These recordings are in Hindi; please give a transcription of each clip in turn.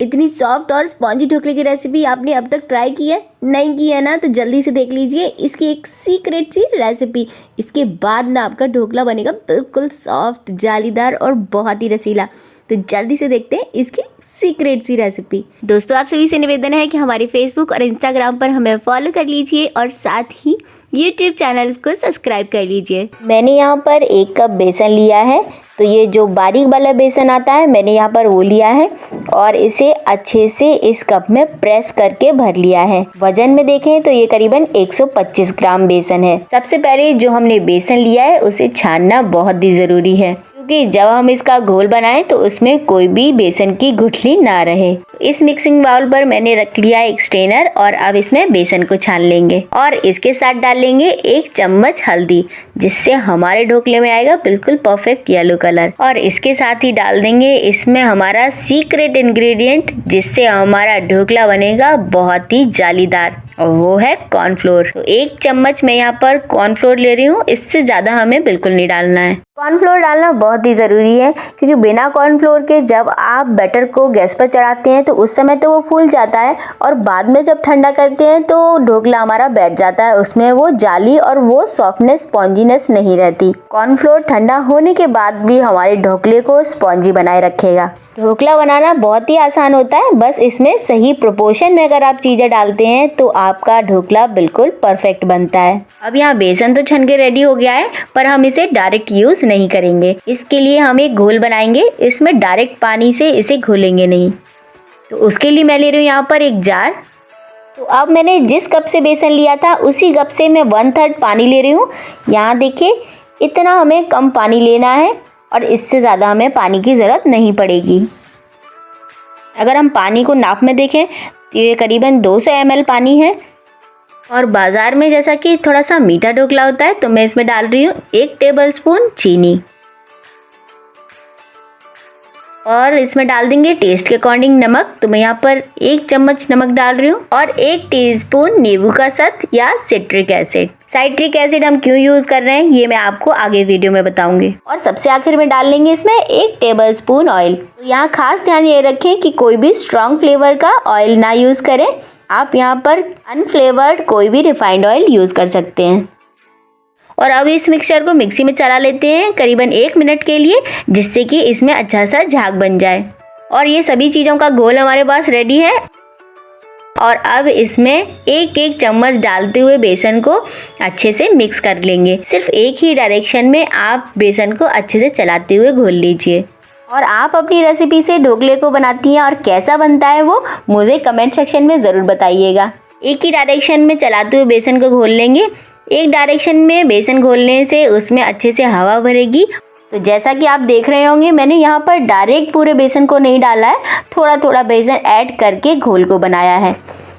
इतनी सॉफ्ट और स्पॉन्जी ढोकले की रेसिपी आपने अब तक ट्राई की है? नहीं की है ना, तो जल्दी से देख लीजिए इसकी एक सीक्रेट सी रेसिपी। इसके बाद ना आपका ढोकला बनेगा बिल्कुल सॉफ्ट, जालीदार और बहुत ही रसीला। तो जल्दी से देखते हैं इसकी सीक्रेट सी रेसिपी। दोस्तों, आप सभी से निवेदन है कि हमारे फेसबुक और इंस्टाग्राम पर हमें फॉलो कर लीजिए और साथ ही यूट्यूब चैनल को सब्सक्राइब कर लीजिए। मैंने यहाँ पर 1 कप बेसन लिया है, तो ये जो बारीक वाला बेसन आता है मैंने यहाँ पर वो लिया है और इसे अच्छे से इस कप में प्रेस करके भर लिया है। वजन में देखें तो ये करीबन 125 ग्राम बेसन है। सबसे पहले जो हमने बेसन लिया है उसे छानना बहुत ही ज़रूरी है, क्योंकि जब हम इसका घोल बनाएं तो उसमें कोई भी बेसन की गुठली ना रहे। इस मिक्सिंग बाउल पर मैंने रख लिया एक स्ट्रेनर और अब इसमें बेसन को छान लेंगे और इसके साथ डाल लेंगे 1 चम्मच हल्दी, जिससे हमारे ढोकले में आएगा बिल्कुल परफेक्ट येलो कलर। और इसके साथ ही डाल देंगे इसमें हमारा सीक्रेट इंग्रेडिएंट, जिससे हमारा ढोकला बनेगा बहुत ही जालीदार, और वो है कॉर्नफ्लोर। तो 1 चम्मच मैं यहाँ पर कॉर्नफ्लोर ले रही हूँ, इससे ज़्यादा हमें बिल्कुल नहीं डालना है। कॉर्नफ्लोर डालना बहुत ही ज़रूरी है, क्योंकि बिना कॉर्नफ्लोर के जब आप बैटर को गैस पर चढ़ाते हैं तो उस समय तो वो फूल जाता है और बाद में जब ठंडा करते हैं तो ढोकला हमारा बैठ जाता है, उसमें वो जाली और वो सॉफ्टनेस, स्पॉन्जीनेस नहीं रहती। कॉर्नफ्लोर ठंडा होने के बाद भी हमारे ढोकले को स्पॉन्जी बनाए रखेगा। ढोकला बनाना बहुत ही आसान होता है, बस इसमें सही प्रोपोर्शन में अगर आप चीज़ें डालते हैं तो आपका ढोकला बिल्कुल परफेक्ट बनता है। अब यहाँ बेसन तो छन के रेडी हो गया है, पर हम इसे डायरेक्ट यूज़ नहीं करेंगे। इसके लिए हम एक घोल बनाएंगे, इसमें डायरेक्ट पानी से इसे घोलेंगे नहीं। तो उसके लिए मैं ले रही हूँ यहाँ पर एक जार। तो अब मैंने जिस कप से बेसन लिया था उसी कप से मैं 1/3 पानी ले रही हूँ। यहाँ देखिए, इतना हमें कम पानी लेना है और इससे ज़्यादा हमें पानी की ज़रूरत नहीं पड़ेगी। अगर हम पानी को नाप में देखें तो ये करीबन 200 ml पानी है। और बाज़ार में जैसा कि थोड़ा सा मीठा ढोकला होता है, तो मैं इसमें डाल रही हूँ 1 टेबलस्पून चीनी और इसमें डाल देंगे टेस्ट के अकॉर्डिंग नमक। तो मैं यहाँ पर 1 चम्मच नमक डाल रही हूँ और 1 टीस्पून नींबू का सत या सिट्रिक एसिड। साइट्रिक एसिड हम क्यों यूज़ कर रहे हैं ये मैं आपको आगे वीडियो में बताऊंगी। और सबसे आखिर में डाल लेंगे इसमें 1 टेबलस्पून ऑयल। तो यहाँ खास ध्यान ये रखें कि कोई भी स्ट्रॉन्ग फ्लेवर का ऑयल ना यूज़ करें। आप यहाँ पर अनफ्लेवर्ड कोई भी रिफाइंड ऑयल यूज़ कर सकते हैं। और अब इस मिक्सचर को मिक्सी में चला लेते हैं करीबन 1 मिनट के लिए, जिससे कि इसमें अच्छा सा झाग बन जाए। और ये सभी चीज़ों का घोल हमारे पास रेडी है। और अब इसमें 1-1 चम्मच डालते हुए बेसन को अच्छे से मिक्स कर लेंगे। सिर्फ एक ही डायरेक्शन में आप बेसन को अच्छे से चलाते हुए घोल लीजिए। और आप अपनी रेसिपी से ढोकले को बनाती हैं और कैसा बनता है वो मुझे कमेंट सेक्शन में ज़रूर बताइएगा। एक ही डायरेक्शन में चलाते हुए बेसन को घोल लेंगे। एक डायरेक्शन में बेसन घोलने से उसमें अच्छे से हवा भरेगी। तो जैसा कि आप देख रहे होंगे, मैंने यहाँ पर डायरेक्ट पूरे बेसन को नहीं डाला है, थोड़ा थोड़ा बेसन ऐड करके घोल को बनाया है।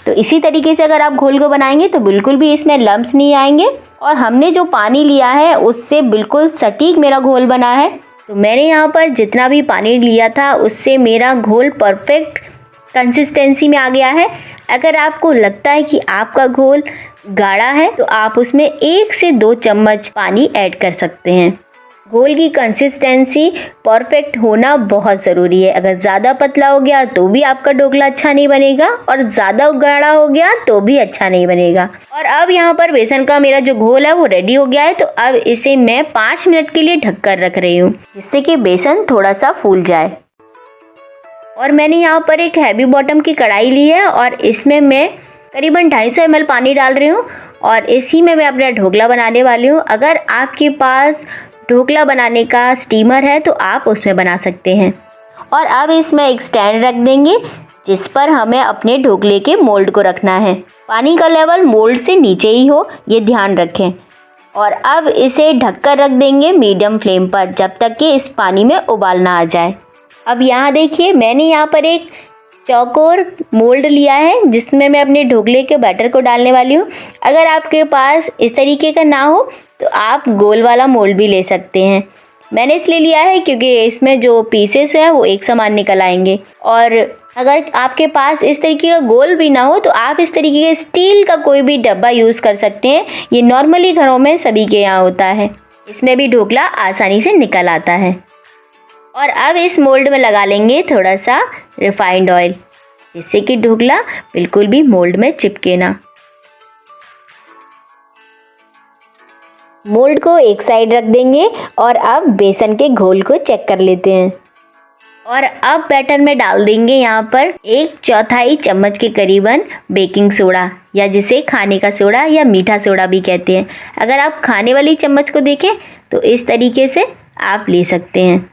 तो इसी तरीके से अगर आप घोल को बनाएंगे तो बिल्कुल भी इसमें लम्स नहीं आएंगे। और हमने जो पानी लिया है उससे बिल्कुल सटीक मेरा घोल बना है। तो मैंने यहाँ पर जितना भी पानी लिया था उससे मेरा घोल परफेक्ट कंसिस्टेंसी में आ गया है। अगर आपको लगता है कि आपका घोल गाढ़ा है तो आप उसमें 1 से 2 चम्मच पानी ऐड कर सकते हैं। घोल की कंसिस्टेंसी परफेक्ट होना बहुत ज़रूरी है। अगर ज़्यादा पतला हो गया तो भी आपका ढोकला अच्छा नहीं बनेगा और ज़्यादा गाढ़ा हो गया तो भी अच्छा नहीं बनेगा। और अब यहाँ पर बेसन का मेरा जो घोल है वो रेडी हो गया है। तो अब इसे मैं 5 मिनट के लिए ढक कर रख रही हूँ, जिससे कि बेसन थोड़ा सा फूल जाए। और मैंने यहाँ पर एक हैवी बॉटम की कढ़ाई ली है और इसमें मैं करीबन 250 ml पानी डाल रही हूँ और इसी में मैं अपना ढोकला बनाने वाली हूँ। अगर आपके पास ढोकला बनाने का स्टीमर है तो आप उसमें बना सकते हैं। और अब इसमें एक स्टैंड रख देंगे, जिस पर हमें अपने ढोकले के मोल्ड को रखना है। पानी का लेवल मोल्ड से नीचे ही हो, ये ध्यान रखें। और अब इसे ढककर रख देंगे मीडियम फ्लेम पर, जब तक कि इस पानी में उबाल ना आ जाए। अब यहाँ देखिए, मैंने यहाँ पर एक चौकोर मोल्ड लिया है जिसमें मैं अपने ढोकले के बैटर को डालने वाली हूँ। अगर आपके पास इस तरीके का ना हो तो आप गोल वाला मोल्ड भी ले सकते हैं। मैंने इसलिए लिया है क्योंकि इसमें जो पीसेस हैं वो एक समान निकल आएंगे। और अगर आपके पास इस तरीके का गोल भी ना हो तो आप इस तरीके के स्टील का कोई भी डब्बा यूज़ कर सकते हैं। ये नॉर्मली घरों में सभी के यहाँ होता है। इसमें भी ढोकला आसानी से निकल आता है। और अब इस मोल्ड में लगा लेंगे थोड़ा सा रिफाइंड ऑयल, जिससे कि ढोकला बिल्कुल भी मोल्ड में चिपके ना। मोल्ड को एक साइड रख देंगे और अब बेसन के घोल को चेक कर लेते हैं। और अब बैटर में डाल देंगे यहाँ पर 1/4 चम्मच के करीबन बेकिंग सोडा, या जिसे खाने का सोडा या मीठा सोडा भी कहते हैं। अगर आप खाने वाली चम्मच को देखें तो इस तरीके से आप ले सकते हैं।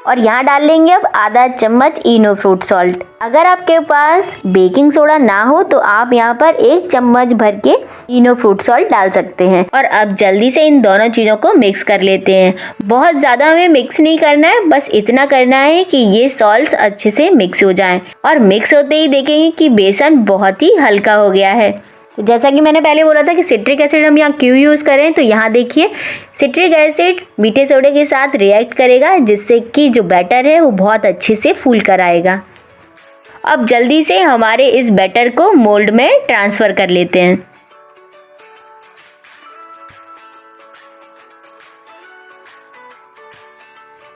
और यहाँ डाल लेंगे अब आधा चम्मच इनो फ्रूट सॉल्ट। अगर आपके पास बेकिंग सोडा ना हो तो आप यहाँ पर 1 चम्मच भर के इनो फ्रूट सॉल्ट डाल सकते हैं। और अब जल्दी से इन दोनों चीज़ों को मिक्स कर लेते हैं। बहुत ज़्यादा हमें मिक्स नहीं करना है, बस इतना करना है कि ये सॉल्ट अच्छे से मिक्स हो जाएं। और मिक्स होते ही देखेंगे कि बेसन बहुत ही हल्का हो गया है। तो जैसा कि मैंने पहले बोला था कि सिट्रिक एसिड हम यहाँ क्यों यूज़ करें, तो यहाँ देखिए सिट्रिक एसिड मीठे सोडे के साथ रिएक्ट करेगा, जिससे कि जो बैटर है वो बहुत अच्छे से फूल कर आएगा। अब जल्दी से हमारे इस बैटर को मोल्ड में ट्रांसफ़र कर लेते हैं।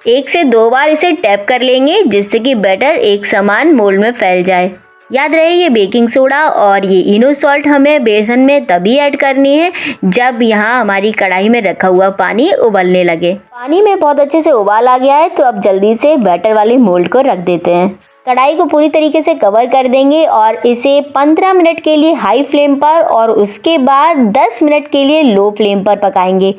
एक से 2 बार इसे टैप कर लेंगे, जिससे कि बैटर एक समान मोल्ड में फैल जाए। याद रहे ये बेकिंग सोडा और ये इनो सॉल्ट हमें बेसन में तभी ऐड करनी है जब यहाँ हमारी कढ़ाई में रखा हुआ पानी उबलने लगे। पानी में बहुत अच्छे से उबाल आ गया है, तो अब जल्दी से बैटर वाले मोल्ड को रख देते हैं। कढ़ाई को पूरी तरीके से कवर कर देंगे और इसे 15 मिनट के लिए हाई फ्लेम पर और उसके बाद 10 मिनट के लिए लो फ्लेम पर पकाएंगे।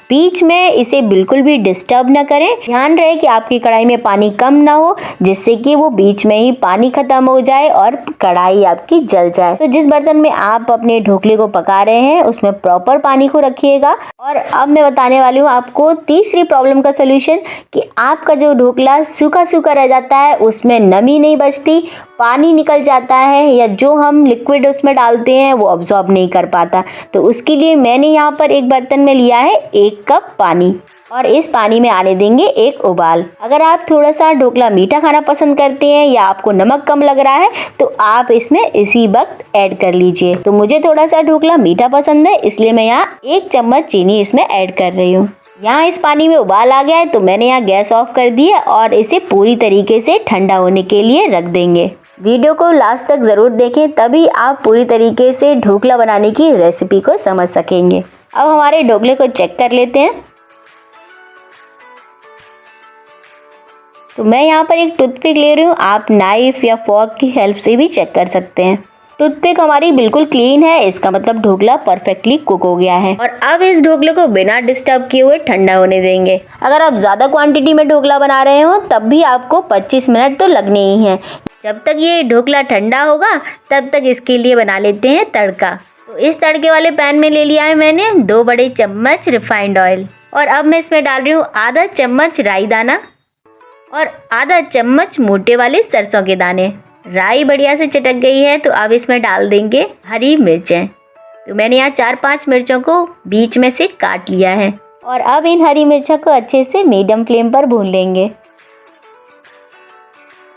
बीच में इसे बिल्कुल भी डिस्टर्ब न करें। ध्यान रहे कि आपकी कढ़ाई में पानी कम ना हो, जिससे कि वो बीच में ही पानी खत्म हो जाए और कढ़ाई आपकी जल जाए। तो जिस बर्तन में आप अपने ढोकले को पका रहे हैं उसमें प्रॉपर पानी को रखिएगा। और अब मैं बताने वाली हूँ आपको तीसरी प्रॉब्लम का सोल्यूशन, कि आपका जो ढोकला सूखा सूखा रह जाता है, उसमें नमी नहीं बचती, पानी निकल जाता है, या जो हम लिक्विड उसमें डालते हैं वो अब्सॉर्ब नहीं कर पाता। तो उसके लिए मैंने यहाँ पर एक बर्तन में लिया है 1 कप पानी, और इस पानी में आने देंगे एक उबाल। अगर आप थोड़ा सा ढोकला मीठा खाना पसंद करते हैं या आपको नमक कम लग रहा है तो आप इसमें इसी वक्त ऐड कर लीजिए। तो मुझे थोड़ा सा ढोकला मीठा पसंद है, इसलिए मैं यहाँ 1 चम्मच चीनी इसमें ऐड कर रही हूँ। यहाँ इस पानी में उबाल आ गया है, तो मैंने यहाँ गैस ऑफ कर दी है और इसे पूरी तरीके से ठंडा होने के लिए रख देंगे। वीडियो को लास्ट तक ज़रूर देखें, तभी आप पूरी तरीके से ढोकला बनाने की रेसिपी को समझ सकेंगे। अब हमारे ढोकले को चेक कर लेते हैं। तो मैं यहाँ पर एक टूथपिक ले रही हूँ, आप नाइफ या फॉर्क की हेल्प से भी चेक कर सकते हैं। टूथपिक हमारी बिल्कुल क्लीन है, इसका मतलब ढोकला परफेक्टली कुक हो गया है। और अब इस ढोकले को बिना डिस्टर्ब किए हुए ठंडा होने देंगे। अगर आप ज़्यादा क्वांटिटी में ढोकला बना रहे हो तब भी आपको 25 मिनट तो लगने ही हैं। जब तक ये ढोकला ठंडा होगा तब तक इसके लिए बना लेते हैं तड़का। तो इस तड़के वाले पैन में ले लिया है मैंने 2 बड़े चम्मच रिफाइंड ऑयल, और अब मैं इसमें डाल रही हूँ आधा चम्मच राई दाना और आधा चम्मच मोटे वाले सरसों के दाने। राई बढ़िया से चटक गई है, तो अब इसमें डाल देंगे हरी मिर्चें। तो मैंने यहाँ 4-5 मिर्चों को बीच में से काट लिया है, और अब इन हरी मिर्चों को अच्छे से मीडियम फ्लेम पर भून लेंगे।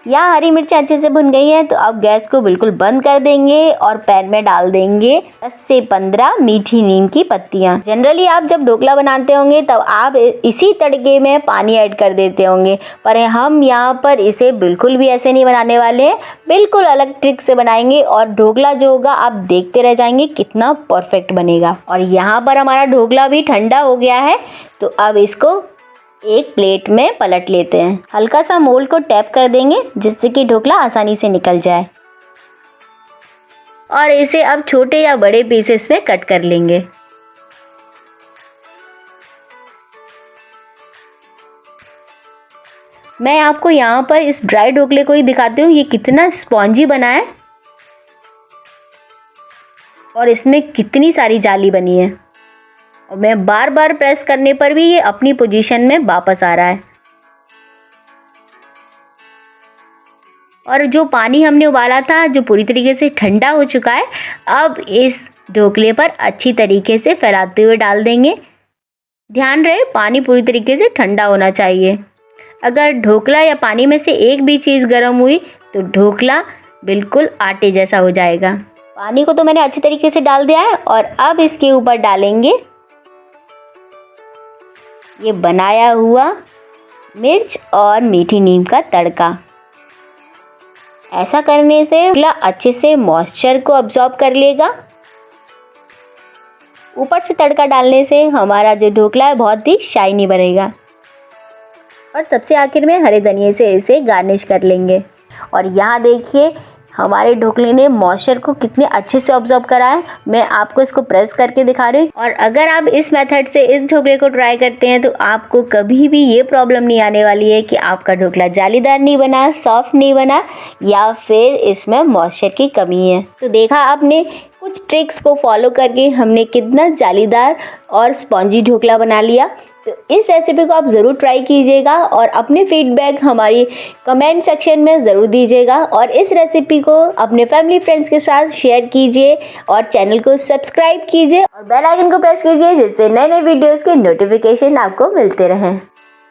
यहाँ हरी मिर्च अच्छे से भुन गई हैं, तो अब गैस को बिल्कुल बंद कर देंगे और पैन में डाल देंगे 10 से 15 मीठी नीम की पत्तियाँ। जनरली आप जब ढोकला बनाते होंगे तब आप इसी तड़के में पानी ऐड कर देते होंगे, पर हम यहाँ पर इसे बिल्कुल भी ऐसे नहीं बनाने वाले हैं, बिल्कुल अलग ट्रिक से बनाएंगे और ढोकला जो होगा आप देखते रह जाएंगे कितना परफेक्ट बनेगा। और यहाँ पर हमारा ढोकला भी ठंडा हो गया है, तो अब इसको एक प्लेट में पलट लेते हैं। हल्का सा मोल्ड को टैप कर देंगे, जिससे कि ढोकला आसानी से निकल जाए, और इसे अब छोटे या बड़े पीसेस में कट कर लेंगे। मैं आपको यहाँ पर इस ड्राई ढोकले को ही दिखाती हूँ, ये कितना स्पॉन्जी बना है और इसमें कितनी सारी जाली बनी है। और मैं बार बार प्रेस करने पर भी ये अपनी पोजीशन में वापस आ रहा है। और जो पानी हमने उबाला था जो पूरी तरीके से ठंडा हो चुका है, अब इस ढोकले पर अच्छी तरीके से फैलाते हुए डाल देंगे। ध्यान रहे पानी पूरी तरीके से ठंडा होना चाहिए। अगर ढोकला या पानी में से एक भी चीज़ गर्म हुई तो ढोकला बिल्कुल आटे जैसा हो जाएगा। पानी को तो मैंने अच्छी तरीके से डाल दिया है, और अब इसके ऊपर डालेंगे ये बनाया हुआ मिर्च और मीठी नीम का तड़का। ऐसा करने से ढोकला अच्छे से मॉइस्चर को अब्जॉर्ब कर लेगा। ऊपर से तड़का डालने से हमारा जो ढोकला है बहुत ही शाइनी बनेगा। और सबसे आखिर में हरे धनिये से इसे गार्निश कर लेंगे। और यहाँ देखिए हमारे ढोकले ने मॉइस्चर को कितने अच्छे से ऑब्जर्व करा है। मैं आपको इसको प्रेस करके दिखा रही हूँ। और अगर आप इस मेथड से इस ढोकले को ट्राई करते हैं तो आपको कभी भी ये प्रॉब्लम नहीं आने वाली है कि आपका ढोकला जालीदार नहीं बना, सॉफ्ट नहीं बना या फिर इसमें मॉइस्चर की कमी है। तो देखा आपने, कुछ ट्रिक्स को फॉलो करके हमने कितना जालीदार और स्पॉन्जी ढोकला बना लिया। तो इस रेसिपी को आप ज़रूर ट्राई कीजिएगा और अपने फीडबैक हमारी कमेंट सेक्शन में ज़रूर दीजिएगा। और इस रेसिपी को अपने फैमिली फ्रेंड्स के साथ शेयर कीजिए और चैनल को सब्सक्राइब कीजिए और बेल आइकन को प्रेस कीजिए जिससे नए नए वीडियोज़ के नोटिफिकेशन आपको मिलते रहें।